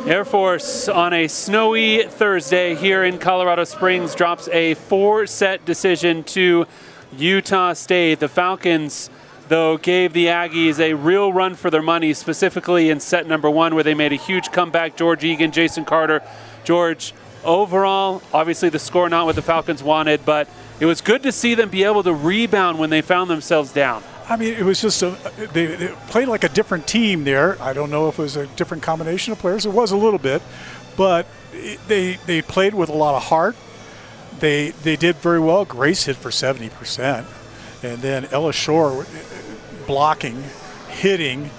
Air Force on a snowy Thursday here in Colorado Springs drops a 4-set decision to Utah State. The Falcons, though, gave the Aggies a real run for their money, specifically in set number 1 where they made a huge comeback. George Egan, Jason Carter. George, overall, obviously the score not what the Falcons wanted, but it was good to see them be able to rebound when they found themselves down. I mean, it was just they played like a different team there. I don't know if it was a different combination of players. It was a little bit, but they played with a lot of heart. They did very well. Grace hit for 70%, and then Ella Shore blocking, hitting.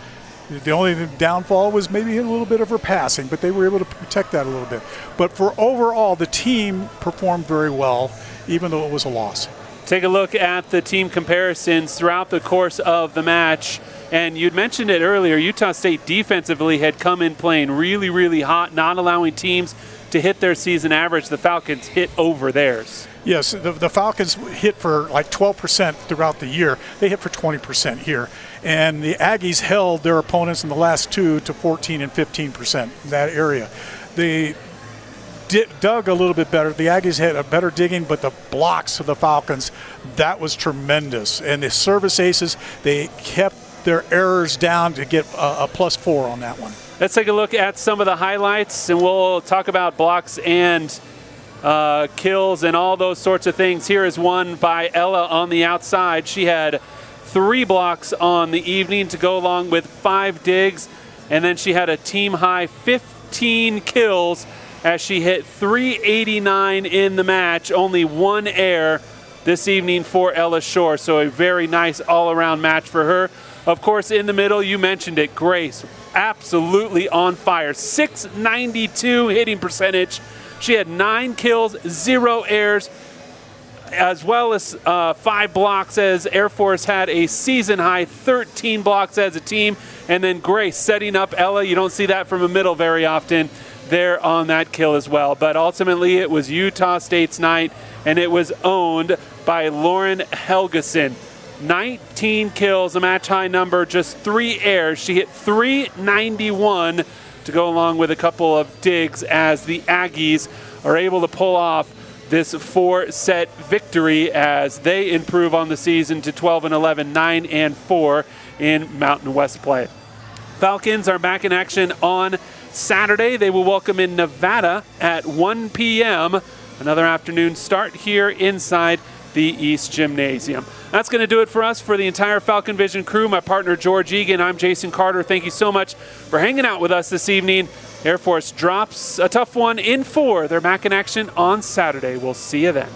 The only downfall was maybe a little bit of her passing, but they were able to protect that a little bit. But for overall, the team performed very well, even though it was a loss. Take a look at the team comparisons throughout the course of the match. And you'd mentioned it earlier, Utah State defensively had come in playing really, really hot, not allowing teams to hit their season average. The Falcons hit over theirs. Yes, the Falcons hit for like 12% throughout the year. They hit for 20% here. And the Aggies held their opponents in the last two to 14 and 15% in that area. They dug a little bit better. The Aggies had a better digging, but the blocks of the Falcons, that was tremendous. And the service aces, they kept their errors down to get a +4 on that one. Let's take a look at some of the highlights, and we'll talk about blocks and kills and all those sorts of things. Here is one by Ella on the outside. She had 3 blocks on the evening to go along with 5 digs, and then she had a team-high 15 kills as she hit 389 in the match, only 1 error this evening for Ella Shore. So a very nice all-around match for her. Of course, in the middle, you mentioned it, Grace, absolutely on fire. 692 hitting percentage. She had 9 kills, 0 errors, as well as 5 blocks, as Air Force had a season-high 13 blocks as a team. And then Grace setting up Ella. You don't see that from a middle very often there on that kill as well. But ultimately, it was Utah State's night, and it was owned by Lauren Helgeson. 19 kills, a match-high number, just 3 errors. She hit 391 to go along with a couple of digs as the Aggies are able to pull off this 4-set victory as they improve on the season to 12-11, 9-4 in Mountain West play. Falcons are back in action on Saturday. They will welcome in Nevada at 1 p.m. Another afternoon start here inside the East Gymnasium. That's going to do it for us, for the entire Falcon Vision crew. My partner George Egan, I'm Jason Carter. Thank you so much for hanging out with us this evening. Air Force drops a tough one in 4. They're back in action on Saturday. We'll see you then.